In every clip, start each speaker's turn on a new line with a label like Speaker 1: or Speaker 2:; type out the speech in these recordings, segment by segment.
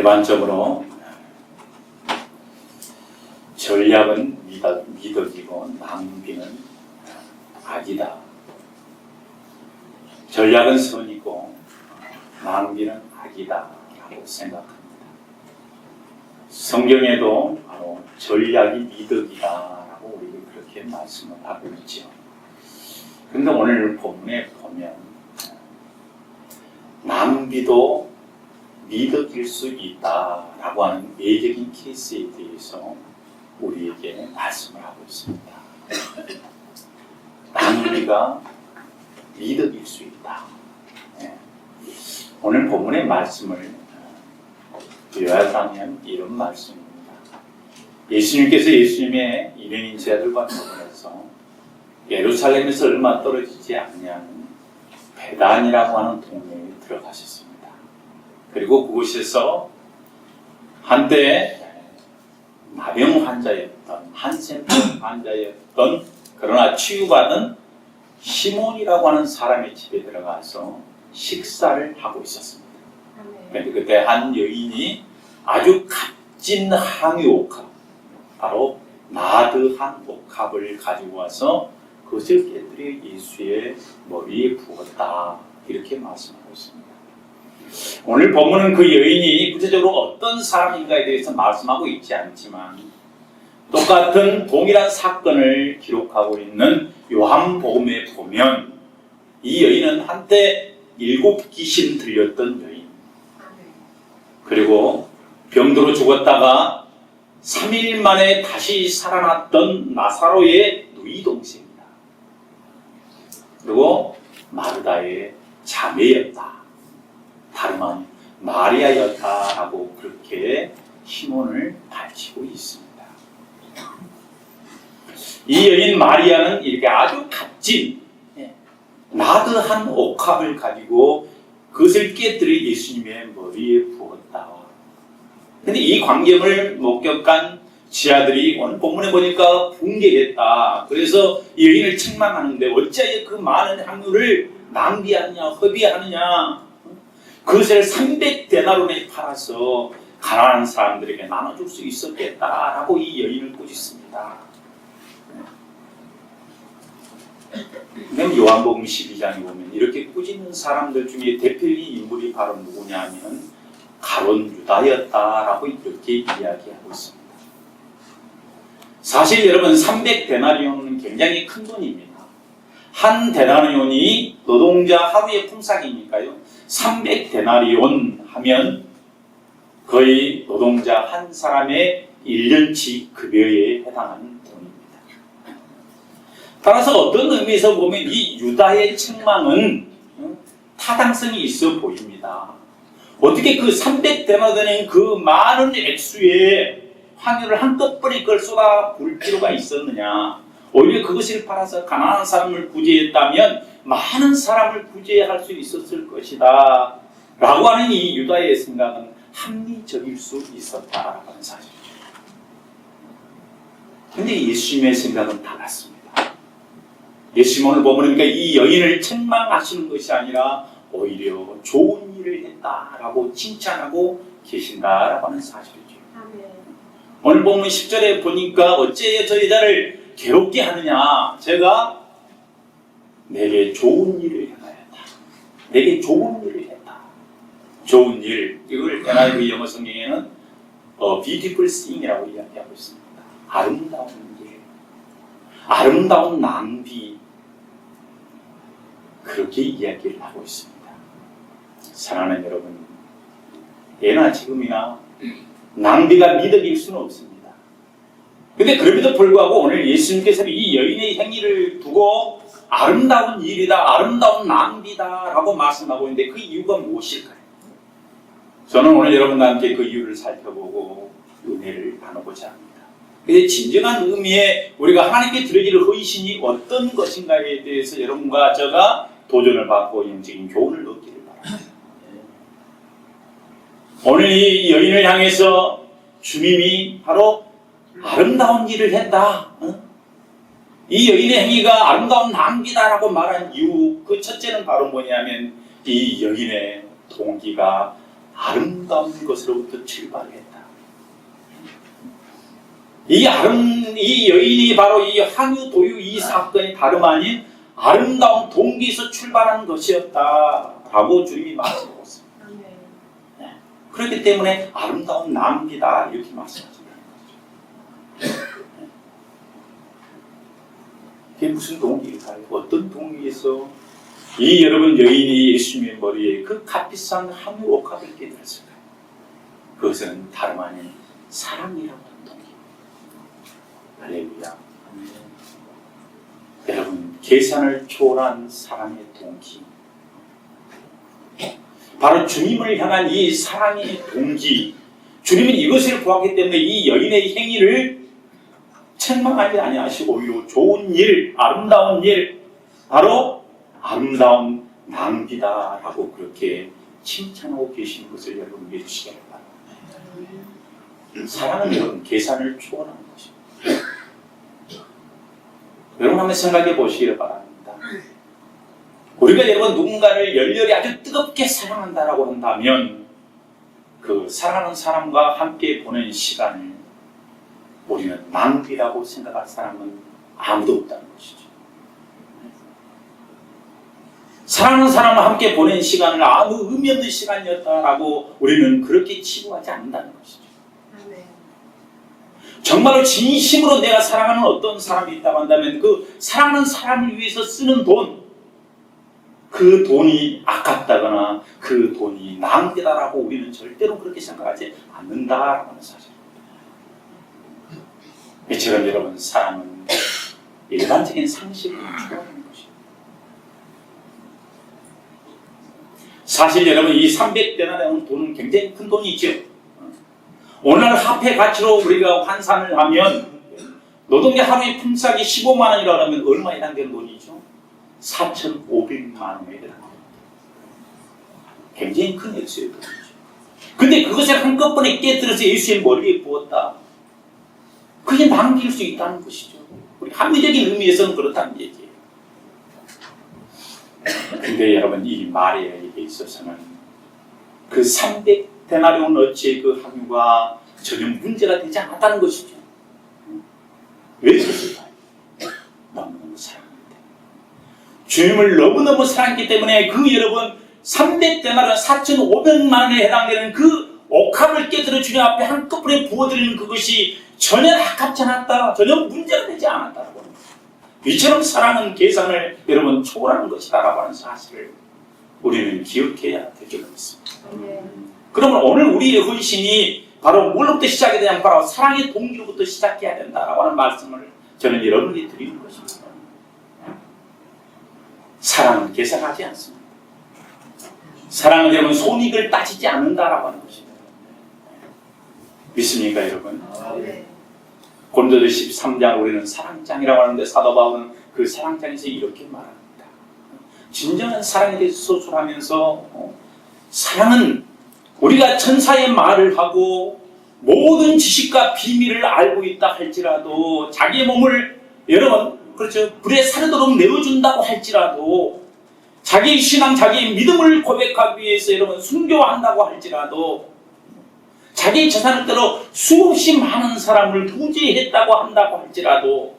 Speaker 1: 일반적으로 전략은 미덕이고 낭비는 악이다. 전략은 선이고 낭비는 악이다 라고 생각합니다. 성경에도 바로 전략이 미덕이다 라고 우리가 그렇게 말씀을 하고 있죠. 그런데 오늘 본문에 보면 낭비도 미덕일 수 있다라고 하는 예적인 케이스에 대해서 우리에게 말씀을 하고 있습니다. 낭비가 미덕일 수 있다. 오늘 본문의 말씀을 요약하면 이런 말씀입니다. 예수님께서 예수님의 일행인 제자들과 더불어서 예루살렘에서 얼마 떨어지지 않는 베단이라고 하는 동네에 들어가셨습니다. 그리고 그곳에서 한때 나병 환자였던 한센병 환자였던 그러나 치유받은 시몬이라고 하는 사람의 집에 들어가서 식사를 하고 있었습니다. 그런데 그때 한 여인이 아주 값진 항유 옥합, 바로 나드한 옥합을 가지고 와서 그것을 깨뜨려 예수의 머리에 부었다, 이렇게 말씀하고 있습니다. 오늘 본문은 그 여인이 구체적으로 어떤 사람인가에 대해서 말씀하고 있지 않지만 똑같은 동일한 사건을 기록하고 있는 요한복음에 보면 이 여인은 한때 7 귀신 들렸던 여인, 그리고 병들어 죽었다가 3일 만에 다시 살아났던 나사로의 누이 동생이다. 그리고 마르다의 자매였다. 다름 아닌 마리아였다라고 그렇게 시몬을 밝히고 있습니다. 이 여인 마리아는 이렇게 아주 값진 나드한 옥합을 가지고 그것을 깨뜨려 예수님의 머리에 부었다. 그런데 이 광경을 목격한 지하들이 오늘 본문에 보니까 붕괴했다. 그래서 이 여인을 책망하는데 어찌하여 그 많은 향유를 낭비하느냐, 허비하느냐. 그것을 300데나론에 팔아서 가난한 사람들에게 나눠줄 수 있었겠다라고 이 여인을 꾸짖습니다. 요한복음 12장에 보면 이렇게 꾸짖는 사람들 중에 대표적인 인물이 바로 누구냐면 가룟 유다였다라고 이렇게 이야기하고 있습니다. 사실 여러분 300데나리온은 굉장히 큰 돈입니다. 한 데나리온이 노동자 하루의 품삯이니까요. 300데나리온 하면 거의 노동자 한 사람의 1년치 급여에 해당하는 돈입니다. 따라서 어떤 의미에서 보면 이 유다의 책망은 타당성이 있어 보입니다. 어떻게 그 300데나리온인 그 많은 액수의 환율을 한꺼번에 그걸 쏟아 부을 필요가 있었느냐. 오히려 그것을 팔아서 가난한 사람을 구제했다면 많은 사람을 구제할 수 있었을 것이다 라고 하는 이 유다의 생각은 합리적일 수 있었다라고 하는 사실이죠. 그런데 예수님의 생각은 달랐습니다. 예수님 오늘 보면 이 여인을 책망하시는 것이 아니라 오히려 좋은 일을 했다라고 칭찬하고 계신다라고 하는 사실이죠. 오늘 보면 10절에 보니까 어째 저 여자를 괴롭게 하느냐. 제가 내게 좋은 일을 행하였다. 내게 좋은 일을 했다. 좋은 일, 이걸 NIV 영어 성경에는 beautiful thing이라고 이야기하고 있습니다. 아름다운 일, 아름다운 낭비, 그렇게 이야기를 하고 있습니다. 사랑하는 여러분, 예나 지금이나 낭비가 미덕일 수는 없습니다. 근데 그럼에도 불구하고 오늘 예수님께서는 이 여인의 행위를 두고 아름다운 일이다, 아름다운 낭비다 라고 말씀하고 있는데 그 이유가 무엇일까요? 저는 오늘 여러분과 함께 그 이유를 살펴보고 은혜를 나누고자 합니다. 근데 진정한 의미의 우리가 하나님께 드려질 헌신이 어떤 것인가에 대해서 여러분과 제가 도전을 받고 영적인 교훈을 얻기를 바랍니다. 오늘 이 여인을 향해서 주님이 바로 아름다운 일을 했다. 이 여인의 행위가 아름다운 낭비다라고 말한 이유, 그 첫째는 바로 뭐냐면 이 여인의 동기가 아름다운 것으로부터 출발했다. 이 여인이 바로 이 항유 도유 이 사건이 다름 아닌 아름다운 동기에서 출발한 것이었다라고 주님이 말씀하셨습니다. 네. 그렇기 때문에 아름다운 낭비다 이렇게 말씀하신다는 거죠. 그게 무슨 동기일까요? 어떤 동기에서 이 여러분 여인이 예수님의 머리에 그 값비싼 항유 옥합을 깨뜨렸을까요? 그것은 다름 아닌 사랑이라고 하는 동기. 할렐루야. 여러분, 계산을 초월한 사랑의 동기, 바로 주님을 향한 이 사랑의 동기, 주님은 이것을 보았기 때문에 이 여인의 행위를 책망하지 아니하시고 오히려 좋은 일, 아름다운 일, 바로 아름다운 낭비다라고 그렇게 칭찬하고 계시는 것을 여러분 믿으시기 바랍니다. 사랑은 여러분 계산을 초월하는 것입니다. 여러분 한번 생각해 보시기를 바랍니다. 우리가 여러분 누군가를 열렬히 아주 뜨겁게 사랑한다라고 한다면 그 사랑하는 사람과 함께 보낸 시간을 우리는 낭비라고 생각할 사람은 아무도 없다는 것이죠. 사랑하는 사람과 함께 보낸 시간을 아무 의미 없는 시간이었다라고 우리는 그렇게 치부하지 않는다는 것이죠. 정말로 진심으로 내가 사랑하는 어떤 사람이 있다고 한다면 그 사랑하는 사람을 위해서 쓰는 돈, 그 돈이 아깝다거나 그 돈이 낭비다라고 우리는 절대로 그렇게 생각하지 않는다라고 하는 사실입니다. 이처럼 여러분 사랑은 일반적인 상식을 초월하는 것입니다. 사실 여러분 이 300데나리온 돈은 굉장히 큰 돈이죠. 오늘 화폐 가치로 우리가 환산을 하면 노동자 하루의 품삯이 15만 원이라고 하면 얼마에 해당되는 돈이죠? 4,500만 원에 해당됩니다. 굉장히 큰 액수의 돈이죠. 근데 그것을 한꺼번에 깨뜨려서 예수의 머리에 부었다. 그게 낭비일 수 있다는 것이죠. 우리 합리적인 의미에서는 그렇다는 얘기예요. 근데 여러분 이 마리아에게 있어서는 그 300데나리온 어치의 그 항유가 전혀 문제가 되지 않았다는 것이죠. 왜 그랬을까요? 너무너무 사랑합니다. 주님을 너무너무 사랑했기 때문에 그 여러분 300데나리온 4,500만 원에 해당되는 그 옥합을 깨뜨려 주님 앞에 한꺼번에 부어드리는 그것이 전혀 아깝지 않았다. 전혀 문제가 되지 않았다고 합니다. 이처럼 사랑은 계산을 여러분 초월하는 것이다라고 하는 사실을 우리는 기억해야 될 줄 믿습니다. 그러면 오늘 우리의 헌신이 바로 뭘로부터 시작이 되냐면 바로 사랑의 동기로부터 시작해야 된다라고 하는 말씀을 저는 여러분이 드리는 것입니다. 사랑은 계산하지 않습니다. 사랑은 여러분 손익을 따지지 않는다라고 하는 것입니다. 믿습니까 여러분? 고린도서 13장 우리는 사랑장이라고 하는데 사도 바울은 그 사랑장에서 이렇게 말합니다. 진정한 사랑에 대해서 소설하면서 사랑은 우리가 천사의 말을 하고 모든 지식과 비밀을 알고 있다 할지라도 자기의 몸을 여러분 그렇죠 불에 사르도록 내어준다고 할지라도 자기의 신앙 자기의 믿음을 고백하기 위해서 여러분 순교한다고 할지라도 자기의 재산을 때로 수없이 많은 사람을 구제했다고 한다고 할지라도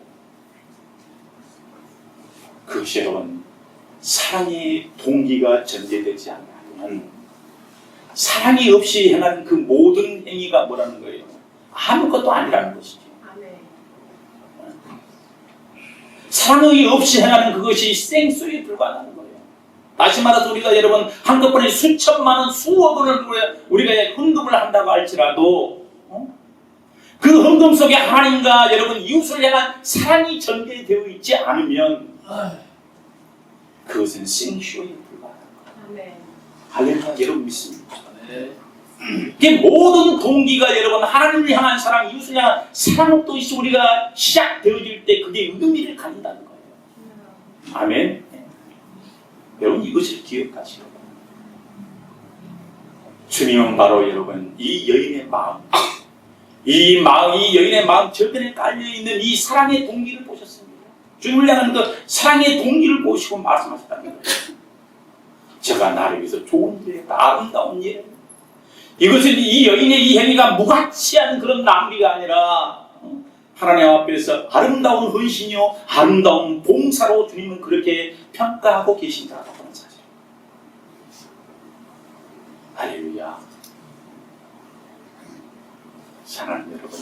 Speaker 1: 그것이 여러분 사랑의 동기가 전제되지 않으면 사랑이 없이 행하는 그 모든 행위가 뭐라는 거예요? 아무것도 아니라는 것이죠. 사랑이 없이 행하는 그것이 생수에 불과하다는 거예요. 다시 말해서 우리가 여러분 한꺼번에 수천만 원, 수억 원을 우리가 헌금을 한다고 할지라도 그 헌금 속에 하나님과 여러분 이웃을 향한 사랑이 전개되어 있지 않으면 그것은 생수에 불과하다는 거예요. 할렐루야 여러분 믿습니까? 이게 모든 동기가 여러분 하나님을 향한 사랑, 이웃을 향한 사랑도 있어 우리가 시작되어질 때 그게 의미를 갖는다는 거예요. 아멘. 여러분 이것을 기억하시고 주님은 바로 여러분 이 여인의 마음, 이 여인의 마음 저편에 깔려있는 이 사랑의 동기를 보셨습니다. 주님을 향한 그 사랑의 동기를 보시고 말씀하셨다는 거예요. 제가 나를 위해서 좋은 일을 했다, 아름다운 일, 이것은 이 여인의 이 행위가 무가치한 그런 낭비가 아니라 하나님 앞에서 아름다운 헌신이요 아름다운 봉사로 주님은 그렇게 평가하고 계신다라고 하는 사실. 할렐루야. 사랑하는 여러분,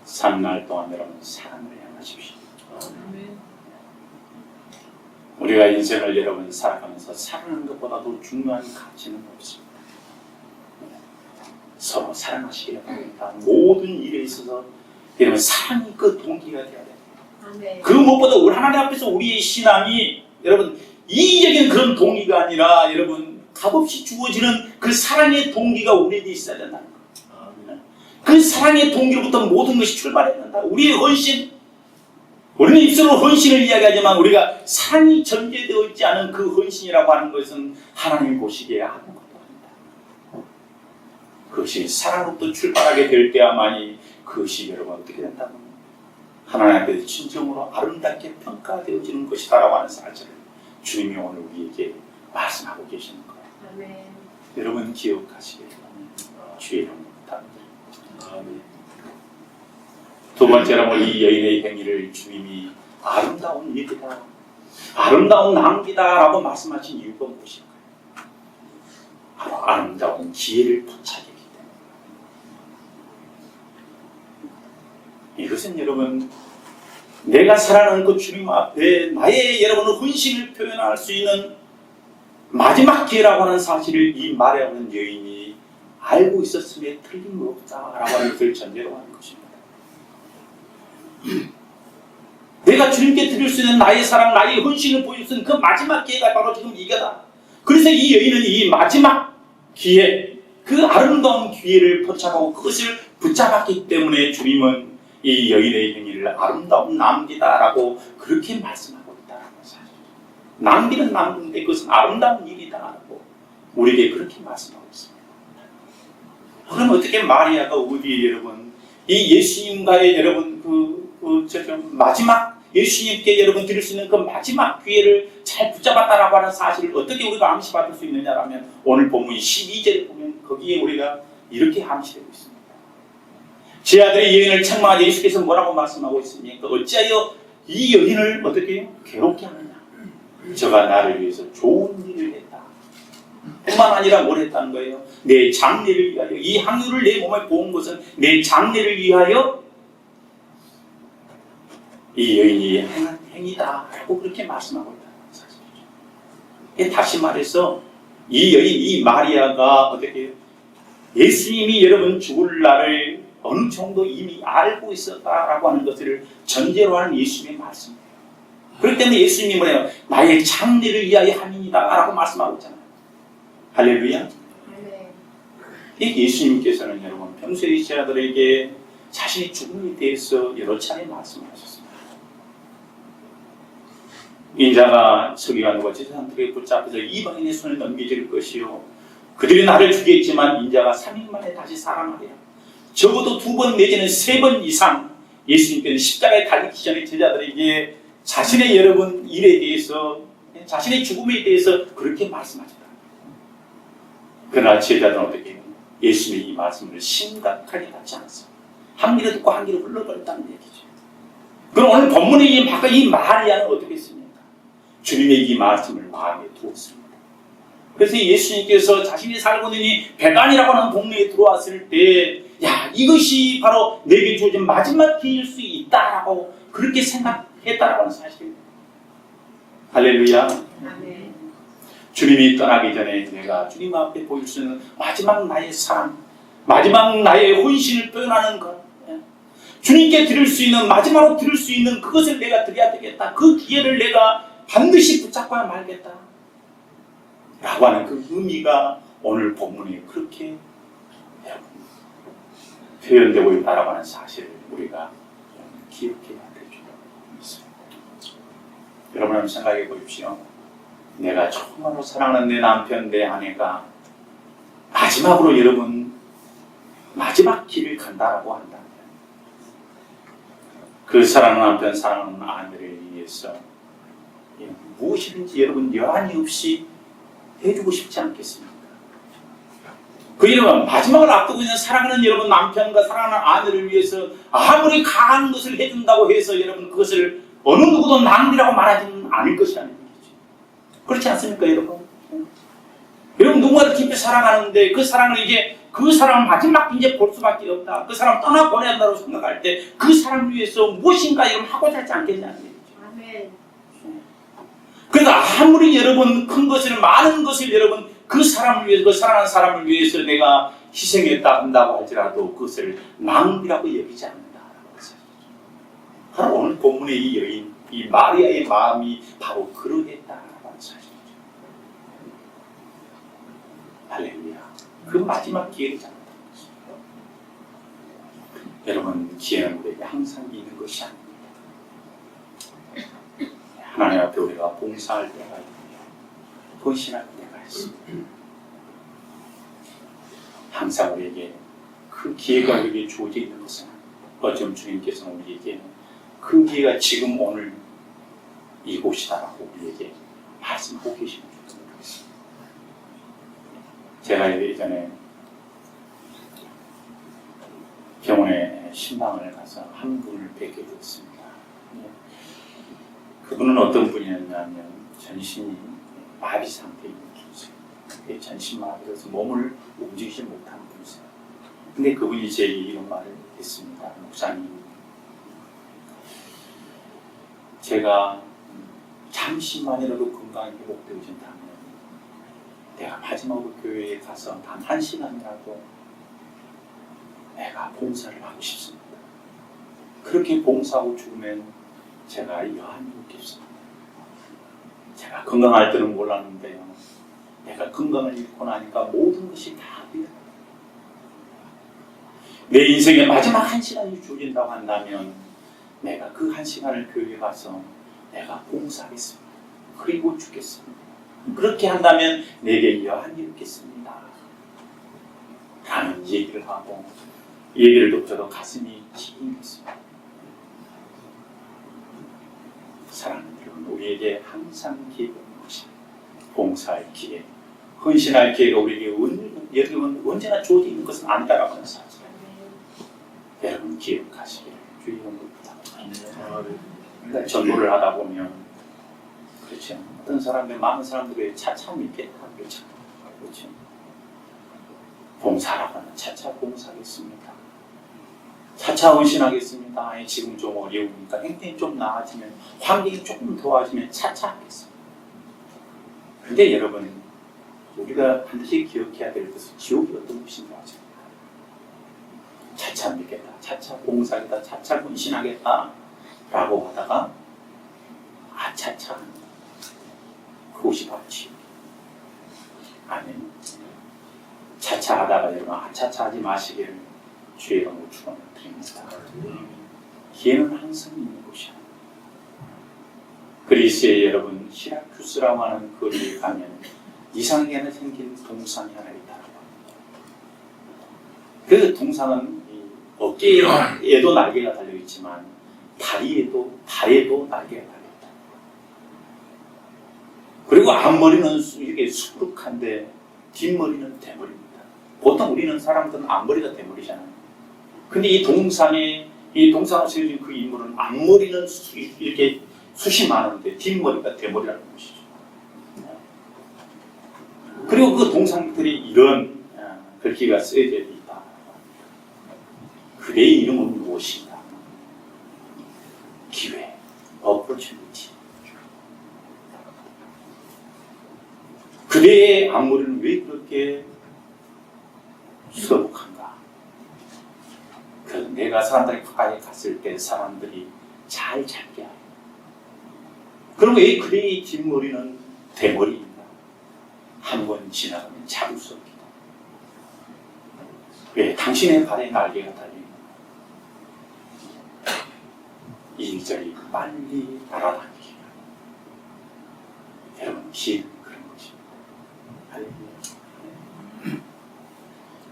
Speaker 1: 산날 동안 여러분 사랑을 행하십시오. 우리가 인생을 여러분 살아가면서 사랑하는 것보다도 중요한 가치는 없습니다. 서로 사랑하시기를 바랍니다. 모든 일에 있어서 여러분 사랑이 그 동기가 되어야 됩니다. 그 무엇보다 우리 하나님 앞에서 우리의 신앙이 여러분 이기적인 그런 동기가 아니라 여러분 값없이 주어지는 그 사랑의 동기가 우리에게 있어야 된다는 거예요. 그 사랑의 동기로부터 모든 것이 출발해야 된다. 우리의 헌신, 우리는 입술로 헌신을 이야기하지만 우리가 사랑이 전제되어 있지 않은 그 헌신이라고 하는 것은 하나님 보시기에 아무것도 아닙니다. 그것이 사랑으로부터 출발하게 될 때야만이 그것이 여러분 어떻게 된다고 하나님 앞에서 진정으로 아름답게 평가되어지는 것이다라고 하는 사실을 주님이 오늘 우리에게 말씀하고 계시는 거예요. 아멘. 여러분 기억하시길 바랍니다. 주의 이름으로 부탁드립니다. 두 번째로 이 여인의 행위를 주님이 아름다운 일이다, 아름다운 낭비다라고 말씀하신 이유가 무엇일까요? 바로 아름다운 기회를 포착했기 때문에. 이것은 여러분 내가 사랑하는 그 주님 앞에 나의 여러분의 헌신을 표현할 수 있는 마지막 기회라고 하는 사실을 이 말에 오는 여인이 알고 있었음에 틀림없다라고 하는 것을 전제로 하는 것입니다. 내가 주님께 드릴 수 있는 나의 사랑, 나의 헌신을 보일 수 있는 그 마지막 기회가 바로 지금 이거다. 그래서 이 여인은 이 마지막 기회, 그 아름다운 기회를 포착하고 그것을 붙잡았기 때문에 주님은 이 여인의 행위를 아름다운 낭비다라고 그렇게 말씀하고 있다는 사실. 낭비는 낭비인데 그것은 아름다운 일이다라고 우리에게 그렇게 말씀하고 있습니다. 그럼 어떻게 마리아가 우리 여러분 이 예수님과의 여러분 마지막 예수님께 여러분 드릴 수 있는 그 마지막 기회를 잘 붙잡았다라고 하는 사실을 어떻게 우리가 암시받을 수 있느냐라면 오늘 본문 12절에 보면 거기에 우리가 이렇게 암시되고 있습니다. 제 아들의 여인을 책망하자. 예수께서 뭐라고 말씀하고 있습니까? 어찌하여 이 여인을 어떻게 괴롭게 하느냐? 저가 나를 위해서 좋은 일을 했다. 뿐만 아니라 뭘 했다는 거예요? 내 장례를 위하여, 이 향유를 내 몸에 부은 것은 내 장례를 위하여 이 여인이 행한 행위다 라고 그렇게 말씀하고 있다는 사실이죠. 다시 말해서 이 여인, 이 마리아가 어떻게 예수님이 여러분 죽을 날을 어느 정도 이미 알고 있었다라고 하는 것을 전제로 하는 예수님의 말씀이에요. 그렇기 때문에 예수님이 뭐래요? 나의 장례를 위하여 함이니라 라고 말씀하고 있잖아요. 할렐루야. 예수님께서는 여러분 평소에 제자들에게 자신의 죽음에 대해서 여러 차례 말씀하셨습니다. 인자가 서기관과 제사장들에게 붙잡혀서 이방인의 손에 넘겨질 것이요 그들이 나를 죽이겠지만 인자가 3일 만에 다시 살아나리라. 적어도 2번 내지는 3번 이상 예수님께서는 십자가에 달리기 전에 제자들에게 자신의 여러분 일에 대해서 자신의 죽음에 대해서 그렇게 말씀하셨다. 그러나 제자들은 어떻게 해요? 예수님의 이 말씀을 심각하게 받지 않았어요. 한 귀로 듣고 한 귀로 흘러버렸다는 얘기죠. 그럼 오늘 본문의 이 마리아는 어떻게 했습니까? 주님의 이 말씀을 마음에 두었습니다. 그래서 예수님께서 자신이 살고 있는 이 베단이라고 하는 동네에 들어왔을 때 이것이 바로 내게 주어진 마지막 기회일 수 있다라고 그렇게 생각했다라고 하는 사실입니다. 할렐루야. 아멘. 주님이 떠나기 전에 내가 주님 앞에 보일 수 있는 마지막 나의 사랑, 마지막 나의 헌신을 표현하는 것, 주님께 드릴 수 있는 마지막으로 드릴 수 있는 그것을 내가 드려야 되겠다. 그 기회를 내가 반드시 붙잡아야 말겠다 라고 하는 그 의미가 오늘 본문에 그렇게 표현되고 있다라고 하는 사실을 우리가 기억해야 될 줄 믿습니다. 여러분 한번 생각해 보십시오. 내가 정말로 사랑하는 내 남편, 내 아내가 마지막으로 여러분 마지막 길을 간다라고 한다면 그 사랑하는 남편, 사랑하는 아내를 위해서 무엇이든지 여러분 여한이 없이 해주고 싶지 않겠습니까? 그 여러분 마지막을 앞두고 있는 사랑하는 여러분 남편과 사랑하는 아내를 위해서 아무리 강한 것을 해준다고 해서 여러분 그것을 어느 누구도 낭비라고 말하지는 않을 것이 아닙니다. 그렇지 않습니까 여러분? 여러분 누군가를 깊이 사랑하는데 그 사랑을 이제 그 사람을 마지막 이제 볼 수밖에 없다. 그 사람 떠나보내야 한다고 생각할 때 그 사람을 위해서 무엇인가 여러분 하고자 하지 않겠냐는 얘기죠. 아멘. 그래서 아무리 여러분 큰 것을 많은 것을 여러분 그 사람을 위해서 그 사랑하는 사람을 위해서 내가 희생했다 한다고 할지라도 그것을 낭비라고 여기지 않는다라고 했어요. 바로 오늘 본문의 이 여인, 이 마리아의 마음이 바로 그러했다라고 사실이죠. 할렐루야. 그 마지막 기회를 잡았다는 것입니다. 여러분 기회는 우리에게 항상 있는 것이 아닙니다. 하나님 앞에 우리가 봉사할 때가 있고요. 헌신할 때가 있습니다. 항상 우리에게 그 기회가 우리에게 주어져 있는 것은 어쩜 주님께서는 우리에게 그 기회가 지금 오늘 이곳이다라고 우리에게 말씀하고 계시는 줄 모르겠습니다. 제가 예전에 병원에 신방을 가서 한 분을 뵙게 되었습니다. 그분은 어떤 분이었냐면 전신이 마비 상태에 있는 분이세요. 전신마비라서 몸을 움직이지 못하는 분이세요. 근데 그분이 제게 이런 말을 했습니다. 목사님, 제가 잠시만이라도 건강이 회복되어진다면 내가 마지막으로 교회에 가서 단 1시간이라도 내가 봉사를 하고 싶습니다. 그렇게 봉사하고 죽으면 제가 여한이 없겠습니다. 제가 건강할 때는 몰랐는데요. 내가 건강을 잃고 나니까 모든 것이 다 비어요. 내 인생의 마지막 1시간이 주어진다고 한다면 내가 그 1시간을 교회에 가서 내가 봉사하겠습니다. 그리고 죽겠습니다. 그렇게 한다면 내게 여한이 없겠습니다. 라는 얘기를 하고 얘기를 듣고도 가슴이 찡했습니다. 사랑하는 여러분, 우리에게 항상 기회가 있는 것입니다. 봉사할 기회, 헌신할 기회가 우리에게 여러분 언제나 주어져 있는 것은 아니다라고 하는 사실. 여러분 기억하시기를 주의 이름으로 부탁드립니다. 전도를 하다 보면 그렇죠. 어떤 사람들, 많은 사람들이 차차 믿겠다 그렇죠. 그렇죠. 봉사라고 하는 차차 봉사하겠습니다. 차차 헌신하겠습니다. 지금 좀 어려우니까 행편이 좀 나아지면 환경이 조금 도와지면 차차 하겠습니다. 그런데 여러분 우리가 반드시 기억해야 될 것은 지옥이 어떤 것인지 아십니까? 차차 믿겠다, 차차 봉사하겠다, 차차 헌신하겠다 라고 하다가 아차차 그것이 바로 지옥. 아멘. 차차 하다가 여러분 아차차 하지 마시기를 주의 이름으로 축원을 드립니다. 기회는 항상 있는 것이야. 그리스에 여러분 시라쿠스라고 하는 거리에 가면 이상하게 생긴 동상이 하나 있다고 합니다. 그 동상은 어깨에도 날개가 달려있지만 다리에도 발에도 날개가 달려있다. 그리고 앞머리는 이렇게 수북한데 뒷머리는 대머리입니다. 보통 우리는 사람들은 앞머리가 대머리잖아요. 근데 이 동상을 세워진 그 인물은 앞머리는 이렇게 숱이 많은데 뒷머리가 대머리라는 것이죠. 그리고 그 동상들이 이런 글귀가 쓰여져 있다. 그대의 이름은 무엇인가? 기회, opportunity. 그대의 앞머리는 왜 그렇게 수북한가? 내가 사람들이 가까이 갔을 때 사람들이 잘 잡게 하고 그리고 왜 그대의 뒷머리는 대머리인가? 한 번 지나가면 잡을 수 없기다. 왜 당신의 발에 날개가 달려있는가? 일절이 빨리 날아다니기. 여러분 기회는 그런 것입니다. 할렐루야.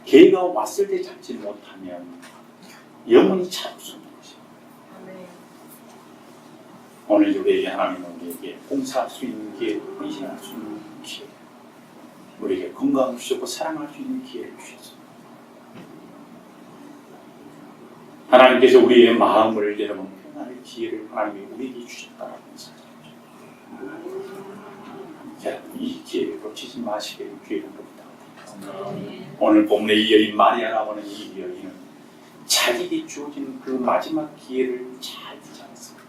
Speaker 1: 기회가 왔을 때 잡지 못하면 영원히 잡을 수 없는 것입니다. 오늘 우리에게 하나님은 우리에게 봉사할 수 있는 기회, 헌신할 수 있는 기회. 우리에게 건강을 주셨고 사랑할 수 있는 기회를 주셨습니다. 하나님께서 우리의 마음을 여러분 표현할 기회를 하나님이 우리에게 주셨다는 사실이죠. 여러분 이 기회를 놓치지 마시기를 주의 이름으로 부탁드립니다. 오늘 본문에 이 여인 마리아라고 하는 이 여인은 자기에게 주어진 그 마지막 기회를 잘 붙잡았습니다.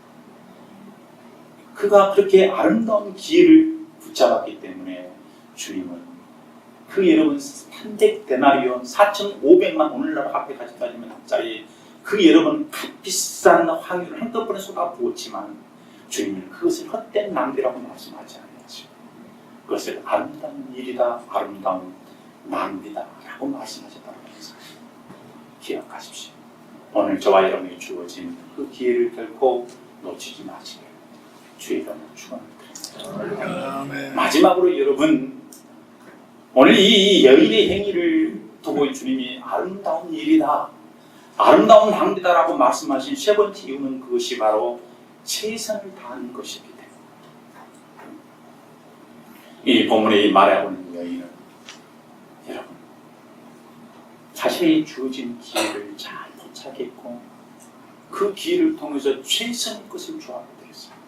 Speaker 1: 그가 그렇게 아름다운 기회를 붙잡았기 때문에 주님은 그 여러분 300데나리온 4,500만 오늘날 앞에 가지까지면 합자에 그 여러분 비싼 황유를 한꺼번에 쏟아부었지만 주님은 그것을 헛된 낭비라고 말씀하지 않았죠. 그것을 아름다운 일이다, 아름다운 낭비다 라고 말씀하셨다는 것을 기억하십시오. 오늘 저와 여러분에게 주어진 그 기회를 결코 놓치지 마시길 주의 이름으로 축원드립니다. 마지막으로 여러분 오늘 이 여인의 행위를 두고 주님이 아름다운 일이다, 아름다운 낭비다라고 말씀하신 세 번째 이유는 그것이 바로 최선을 다하는 것이기 때문에 이 본문에 이 말하고는 여인은 여러분 자신이 주어진 기회를 잘 포착했고 그 기회를 통해서 최선의 것을 주하게 되었습니다.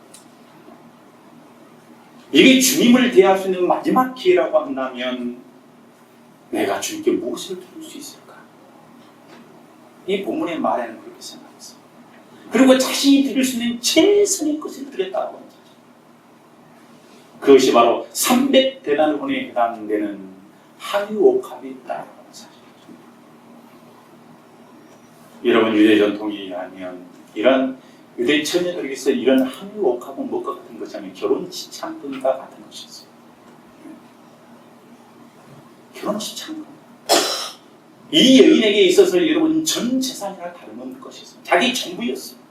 Speaker 1: 이게 주님을 대할 수 있는 마지막 기회라고 한다면 내가 주님께 무엇을 드릴 수 있을까? 이 본문의 말에는 그렇게 생각했어요. 그리고 자신이 드릴 수 있는 최선의 것을 드렸다고 하는 사실. 그것이 바로 300데나리온에 해당되는 한유옥합이 있다고 하는 사실이죠. 여러분 유대 전통에 의하면 이런 유대 처녀들에게서 이런 한유옥합은 무엇과 같은 것이 아니라 결혼 시창금과 같은 것이었어요. 결혼 시창금. 이 여인에게 있어서 여러분 전 재산이나 다름없는 것이었어요. 자기 전부였어요.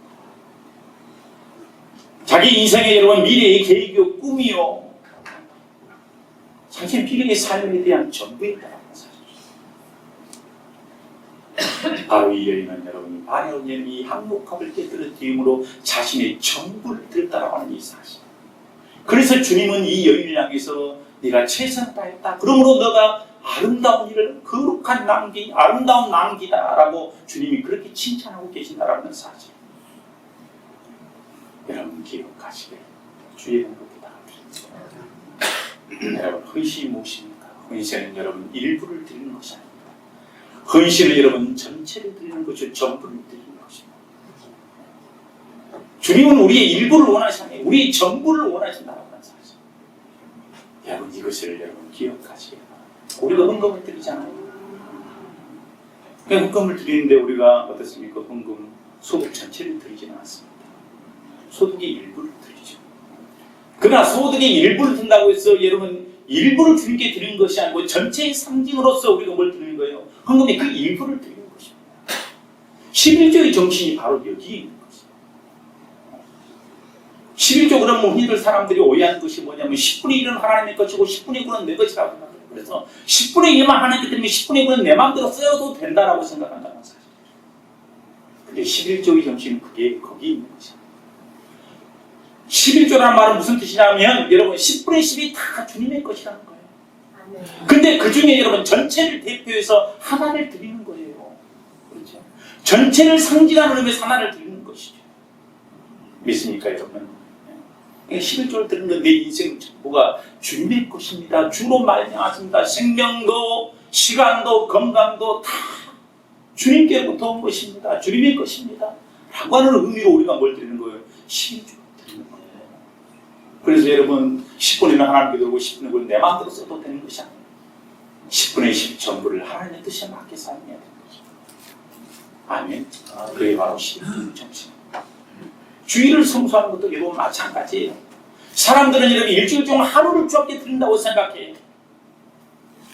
Speaker 1: 자기 인생의 여러분 미래의 계획이요 꿈이요 자기 미래의 삶에 대한 전부였다는 사실이죠. 바로 이 여인은 여러분이 바로 이 한옥합을 깨뜨려뜨림으로 자신의 전부를 드렸다라고 하는 이 사실. 그래서 주님은 이 여인을 향해서 네가 최선을 다했다. 그러므로 너가 아름다운 일을 거룩한 낭비, 아름다운 낭비다라고 주님이 그렇게 칭찬하고 계신다라는 사실. 여러분 기억하시길 주의 이름으로 부탁드립니다. 여러분 헌신이 무엇입니까? 헌신은 여러분 일부를 드리는 것이 아닙니다. 헌신은 여러분 전체를 드리는 것이요 전부를 드리는 것입니다. 주님은 우리의 일부를 원하시나요? 우리의 전부를 원하신다라는 사실. 여러분 이것을 여러분 기억하시길 바랍니다. 우리가 헌금을 드리잖아요. 헌금을 드리는데 우리가 어떻습니까? 헌금 소득 전체를 드리지는 않습니다. 소득의 일부를 드리죠. 그러나 소득의 일부를 든다고 해서 여러분 일부를 주님께 드리는 것이 아니고 전체의 상징으로서 우리가 뭘 드리는 거예요? 헌금의 그 일부를 드리는 것입니다. 11조의 정신이 바로 여기에 있는 것입니다. 11조 그러면 흔히들 사람들이 오해하는 것이 뭐냐면 10분의 1은 하나님의 것이고 10분의 9는 내 것이라고 생각해요. 그래서 10분의 1만 하나님께 드리면 10분의 9는 내 마음대로 써도 된다라고 생각한다는 사실이죠. 근데 11조의 정신은 그게 거기에 있는 것입니다. 11조라는 말은 무슨 뜻이냐면 여러분 10분의 10이 다 주님의 것이라는 거예요. 근데 그 중에 여러분 전체를 대표해서 하나를 드리는 거예요. 그렇죠? 전체를 상징하는 의미에서 하나를 드리는 것이죠. 믿습니까 여러분? 11조를 드리는 건 내 인생 전부가 주님의 것입니다. 주로 말미암았습니다. 생명도 시간도 건강도 다 주님께로부터 온 것입니다. 주님의 것입니다. 라고 하는 의미로 우리가 뭘 드리는 거예요? 11조. 그래서 여러분 10분의 1은 하나님께 드리고 10분의 9는 내 마음대로 써도 되는 것이 아니에요. 10분의 10 전부를 하나님의 뜻에 맞게 살아야 되는 거죠. 아멘. 그게 바로 11조의 정신입니다. 주일을 성수하는 것도 여러분 마찬가지예요. 사람들은 여러분 일주일 동안 하루를 주님께 드린다고 생각해요.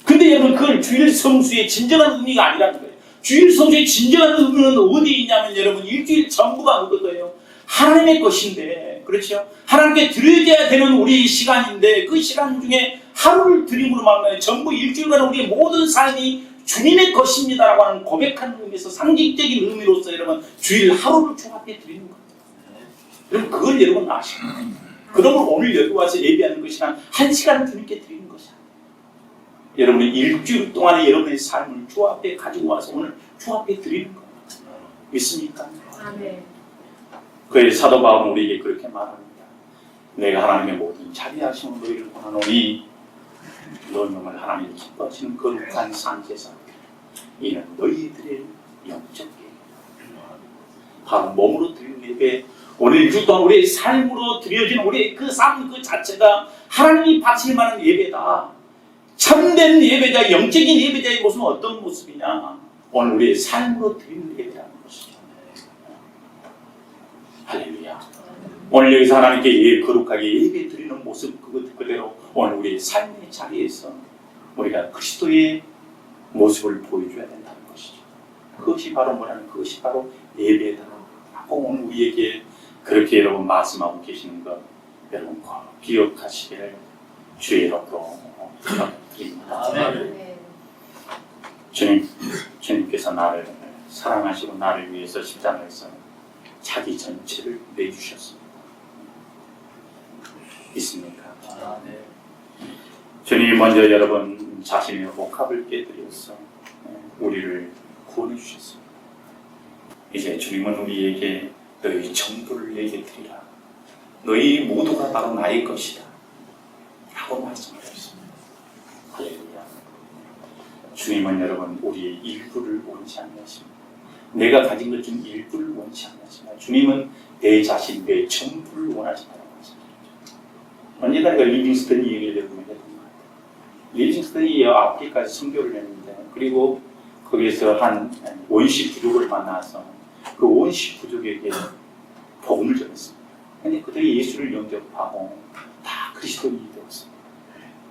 Speaker 1: 근데 여러분 그걸 주일 성수의 진정한 의미가 아니라는 거예요. 주일 성수의 진정한 의미는 어디에 있냐면 여러분 일주일 전부가 어떠해요? 하나님의 것인데, 그렇죠? 하나님께 드려야 되는 우리의 시간인데 그 시간 중에 하루를 드림으로 말하면 전부 일주일간 우리의 모든 삶이 주님의 것입니다라고 하는 고백하는 의미에서 상징적인 의미로서 여러분 주일 하루를 주 앞에 드리는 거예요. 여러분 그걸 여러분 아시나요? 그러면 오늘 여기 와서 예배하는 것이란 한 시간을 주님께 드리는 것이야. 여러분의 일주일 동안에 여러분의 삶을 주 앞에 가지고 와서 오늘 주 앞에 드리는 거예요. 믿습니까?
Speaker 2: 아멘.
Speaker 1: 그래서 사도 바울은 우리에게 그렇게 말합니다. 내가 하나님의 모든 자비하심을 너희를 권하노니 너희는 하나님이 기뻐하시는 거룩한 산제사 이는 너희들의 영적 예배. 바로 몸으로 드리는 예배, 오늘 일주일 동안 우리의 삶으로 드려진 우리의 그 삶 그 자체가 하나님이 바칠 만한 예배다. 참된 예배자, 영적인 예배자의 모습은 어떤 모습이냐? 오늘 우리의 삶으로 드리는 예배라는 것이죠. 할렐루야. 오늘 여기서 하나님께 거룩하게 예배 드리는 모습 그대로 오늘 우리의 삶의 자리에서 우리가 그리스도의 모습을 보여줘야 된다는 것이죠. 그것이 바로 뭐라는, 그것이 바로 예배다라고 오늘 우리에게 그렇게 여러분 말씀하고 계시는 것 여러분 기억하시기를 주의 이름으로 부탁드립니다.
Speaker 2: 아멘.
Speaker 1: 주님께서 나를 사랑하시고 나를 위해서 십자가에서 자기 전체를 내주셨습니다. 있습니까?
Speaker 3: 네.
Speaker 1: 주님이 먼저 여러분 자신의 복합을 깨뜨려서 우리를 구원해 주셨습니다. 이제 주님은 우리에게 너희 전부를 내게 드리라. 너희 모두가 바로 나의 것이다. 라고 말씀하셨습니다. 할렐루야. 주님은 여러분 우리의 일부를 원치 않으십니다. 내가 가진 것 중 일부를 원치 않으십니다. 주님은 내 자신, 내 전부를 원하신다고 말씀하셨죠. 언제나 리빙스턴이 얘기를 해보면 했던 것 같아요. 리빙스턴이 아프리카에서 선교를 했는데, 그리고 거기에서 한 원시 부족을 만나서 그 원시 부족에게 복음을 전했습니다. 근데 그들이 예수를 영접하고 다 그리스도인이 되었습니다.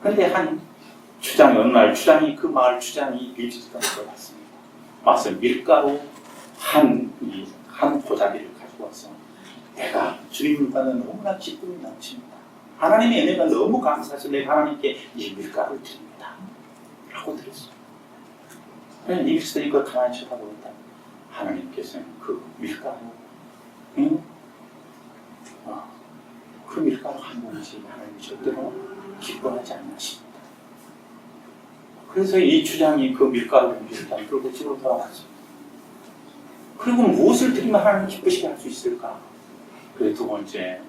Speaker 1: 그런데 한 추장이 어느 날 그 마을 추장이 리빙스턴을 왔습니다. 와서 밀가루 한 보자기를 가지고 와서 내가 주님을 받는 너무나 기쁨이 넘칩니다. 하나님의 은혜가 너무 감사해서 내가 하나님께 이 밀가루를 드립니다. 라고 드렸어요. 리빙스턴이 그걸 가만히 쳐다보니까 하나님께서는 그 밀가루, 그 밀가루 한 봉지 하나님이 절대로 기뻐하지 않으십니다. 그래서 이 주장이 그 밀가루 봉지를 다 들고 집으로 돌아갔습니다. 그리고 무엇을 드리면 하나님 기쁘시게 할 수 있을까? 그래서 두 번째,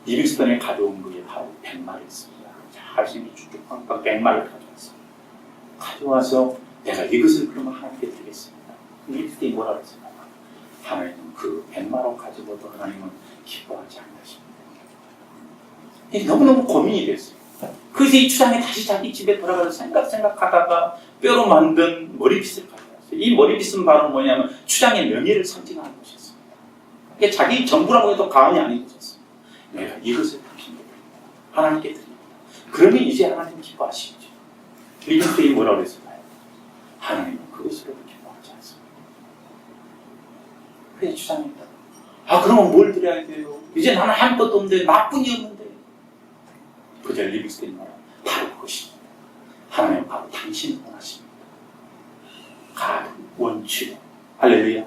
Speaker 1: 리빙스턴이 가져온 것이 바로 100마리였습니다. 잘생긴 쭉쭉 빵빵 100마리를 가져왔어요. 가져와서 내가 이것을 그러면 하나님께 드리겠습니다. 리빙스턴이 뭐라고 했습니까? 하나님은 그 100마리 가지고도 하나님은 기뻐하지 않으십니다. 너무너무 고민이 됐어요. 그래서 이 추장이 다시 자기 집에 돌아가서 생각하다가 뼈로 만든 머리빗을 가져왔어요. 이 머리빗은 바로 뭐냐면 추장의 명예를 상징하는 것이었습니다. 이게 자기 전부라고 해도 과언이 아닌 것이었습니다. 내가 이것을 당신께 드립니다. 하나님께 드립니다. 그러면 이제 하나님 기뻐하시겠죠. 리빙스턴이 뭐라고 했을까요? 하나님은 그것으로도 기뻐하지 않습니다. 그래서 추장입니다. 그러면 뭘 드려야 돼요? 이제 나는 아무것도 없는데, 나뿐이 없는데. 그저 리빙스턴이 말하는 바로 그것입니다. 하나님은 바로 당신을 원하십니다. 가득 원취. 할렐루야.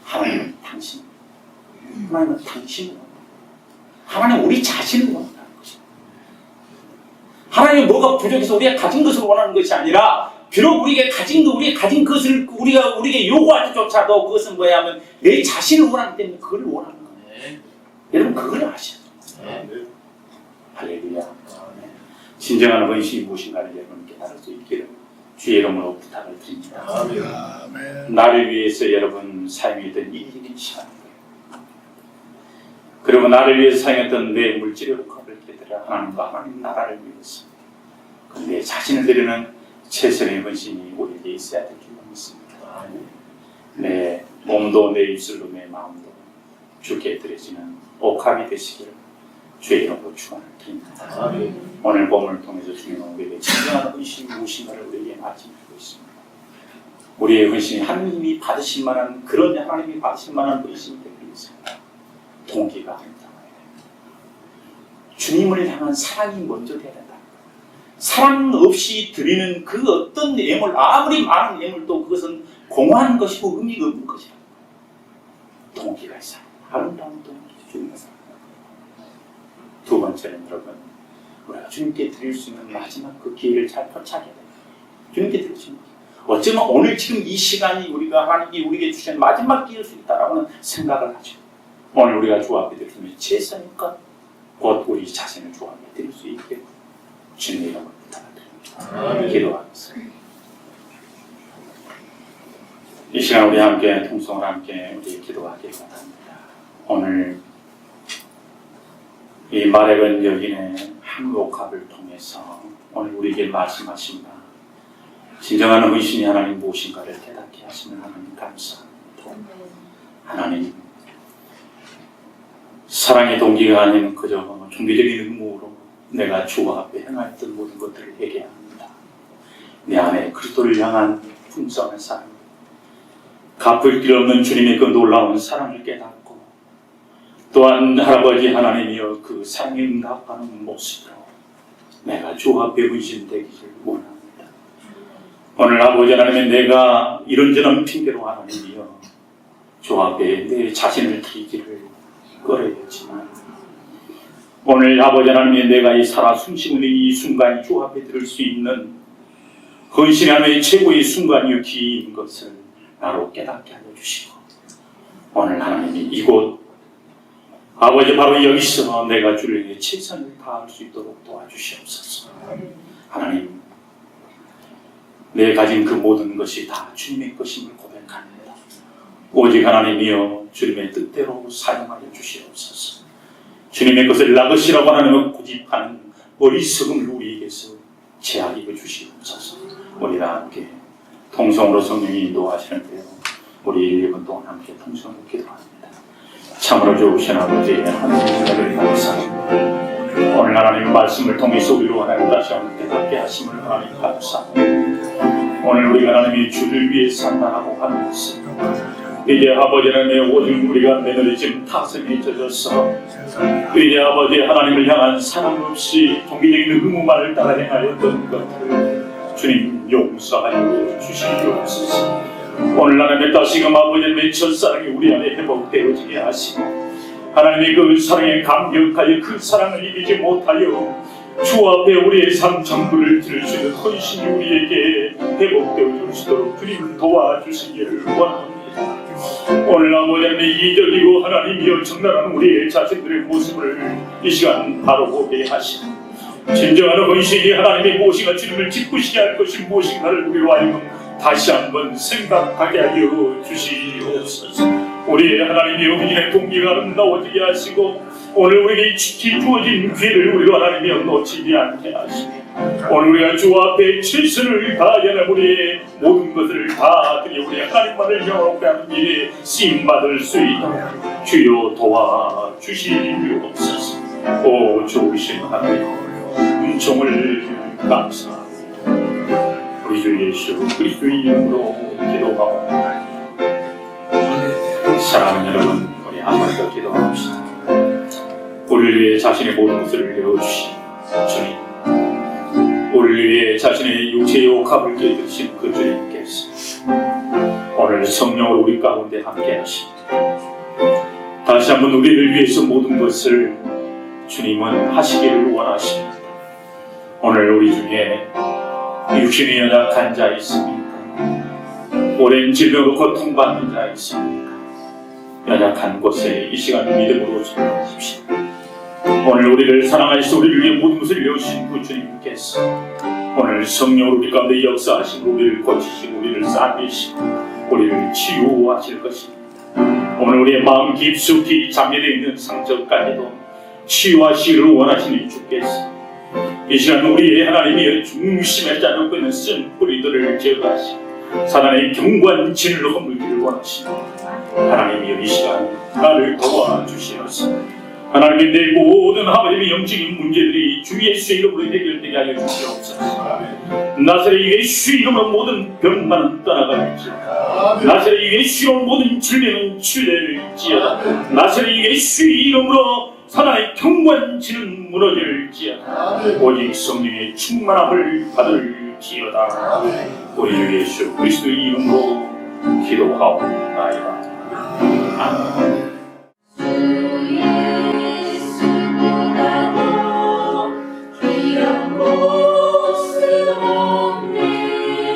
Speaker 1: 하나님은 당신. 하나님은 당신을 원합니다. 하나님은 우리 자신을 원한다는 것입니다. 하나님은 뭐가 부족해서 우리가 가진 것을 원하는 것이 아니라, 비록 우리가 가진 것을 우리에게 요구할 때조차도 그것은 뭐냐면 내 자신을 원하기 때문에 그걸 원하는 거예요. 여러분 그걸 아셔야 돼요. 할렐루야. 진정한 헌신이 무엇인가를 여러분 깨달을 수 있기를 주의 이름으로 부탁을 드립니다. 나를 위해서 여러분 사용했던 일일이 시간이에요. 그리고 나를 위해서 사용했던 내 물질의 흑합을 깨달아 하나님과 하나님 나라를 위해서 내 자신을 드리는 최선의 헌신이 우리에게 있어야 될 줄 믿습니다. 내 몸도 내 입술도 내 마음도 주께 드려지는 옥합이 되시기를 주의 이름으로 축원을 드립니다. 오늘 본문을 통해서 주님은 우리에게 진정한 헌신이 무엇인가를 우리에게 말씀해주고 있습니다. 우리의 헌신이 하나님이 받으실 만한 그런 하나님이 받으실 만한 헌신이 되기 위해서입니다. 동기가 아니다. 주님을 향한 사랑이 먼저 돼야 된다. 사랑 없이 드리는 그 어떤 예물, 아무리 많은 예물도 그것은 공허한 것이고 의미가 없는 것이다. 동기가 있어요. 아름다운 동기, 주님의 사랑. 두 번째는 여러분, 우리가 주님께 드릴 수 있는 마지막 그 기회를 잘 포착해야 됩니다. 주님께 드리시는 거예요. 어쩌면 오늘 지금 이 시간이 우리가 하나님이 우리에게 주신 마지막 기회일 수 있다라고는 생각을 하죠. 오늘 우리가 주 앞에 드리면 최선이니까 곧 우리 자신을 주 앞에 드릴 수 있게 주님의 이름으로 부탁드립니다. 기도하겠습니다. 이 시간 우리 함께 통성을 함께 우리 기도하기 원합니다. 오늘 이 마레건 여인의 항목합을 통해서 오늘 우리에게 말씀하신다. 진정한 의신이 하나님 무엇인가를 깨닫게 하시는 하나님 감사합니다. 하나님 사랑의 동기가 아닌 그저 종교적인 의무로 내가 주 앞에 행하였던 모든 것들을 회개합니다. 내 안에 그리스도를 향한 풍성한 사랑, 갚을 길 없는 주님의 그 놀라운 사랑을 깨닫고 또한 할아버지 하나님이여 그 사랑에 응답하는 모습으로 내가 주 앞에 의심되기를 원합니다. 오늘 아버지 하나님의 내가 이런저런 핑계로 하나님이여 주 앞에 내 자신을 드리기를 꺼려했지만 오늘 아버지 하나님의 내가 이 살아 숨쉬는 이 순간이 주 앞에 들을 수 있는 헌신의 하나님의 최고의 순간이요 긴 것을 나로 깨닫게 하여 주시고 오늘 하나님이 이곳 아버지 바로 여기서 내가 주를 위해 최선을 다할 수 있도록 도와주시옵소서. 하나님 내 가진 그 모든 것이 다 주님의 것임을 고백합니다. 오직 하나님이여 주님의 뜻대로 사용하여 주시옵소서. 주님의 것을 나것이라고 하나님은 고집하는 어리석음을 우리에게서 제하여 주시옵소서. 우리 다 함께 통성으로 성령이 인도하시는데요. 우리 1분 동안 함께 통성으로 기도합니다. 참으로 좋으신 아버지 하나님을 감사합니다. 오늘 하나님의 말씀을 통해서 우리로 하나님 다시 한번 깨닫게 하심을 하나님 감사합니다. 오늘 우리가 하나님의 주를 위해 산다라고 하는 것은 이제 아버지 하나님의 오직 우리가 매너리즘 타성에 젖어서 이제 아버지 하나님을 향한 사랑 없이 종교적인 의무만을 따라 행하였던 것들을 주님 용서하여 주시옵소서. 오늘 하나님의 다시금 아버지 하나님의 첫사랑이 우리 안에 회복되어지게 하시고 하나님의 그 사랑에 감격하여 그 사랑을 이기지 못하여 주 앞에 우리의 삶 전부를 들을 수 있는 헌신이 우리에게 회복되어 주시도록 주님 도와주시기를 원합니다. 오늘 아버지 하나님 이적이고 하나님이여 정당한 우리의 자신들의 모습을 이 시간 바로 보게 하시고 진정한 헌신이 하나님의 무엇인가 주님을 기쁘시게 할 것이 무엇인가를 우리로 하여금 다시 한번 생각하게 하여 주시옵소서. 우리의 하나님의 의인의 동기가 아름다워지게 하시고 오늘 우리에게 지키 주어진 기회를 우리로 하나님이여 놓치지 않게 하시고 오늘 우리가 주 앞에 최선을 다하여 우리의 모든 것을 다 드려 우리 하나님만을 영화롭게 하는 일에 쓰임받을 수 있도록 주여 도와주시옵소서. 오 좋으신 하나님 은총을 감사합니다. 우리 주 예수 그리스도의 이름으로 기도하옵나이다. 사랑하는 여러분, 우리 한 번 더 기도합시다. 우리를 위해 자신의 모든 것을 내어주신 주님, 우리를 위해 자신의 육체의 옥합을 깨주신 그 주님께서 오늘 성령으로 우리 가운데 함께 하십니다. 다시 한번 우리를 위해서 모든 것을 주님은 하시기를 원하십니다. 오늘 우리 중에 육신이 연약한 자 있습니까? 오랜 질병으로 고통받는 자 있습니까? 연약한 곳에 이 시간 믿음으로 전하십시오. 오늘 우리를 사랑하시고 우리를 위해 모든 것을 내어주신 그 주님께서 오늘 성령으로 우리 가운데 역사하시고 우리를 고치시고 우리를 살리시고 우리를 치유하실 것입니다. 오늘 우리의 마음 깊숙이 잠재되어 있는 상처까지도 치유하시기를 원하시는 주께서 이 시간 우리의 하나님의 중심에 자르고 있는 쓴 뿌리들을 제거하시고 사단의 경관 진을 허물기를 원하시며 하나님이 이 시간 나를 도와주시옵소서. 하나님의 내 모든 하나님의 영적인 문제들이 주 예수의 이름으로 해결되게 하여 주시옵소서. 나사렛 예수 이름으로 모든 병만은 떠나갈지어다. 나사렛 예수 이름으로 모든 질병은 치료될지어다. 나사렛 예수 이름으로 사단의 경관치는 무너질지어다. 오직 성령의 충만함을 받을지어다. 우리 예수 그리스도의 이름으로 기도하옵나이다. 아멘.
Speaker 2: 예수보다도 귀한 곳은 없네.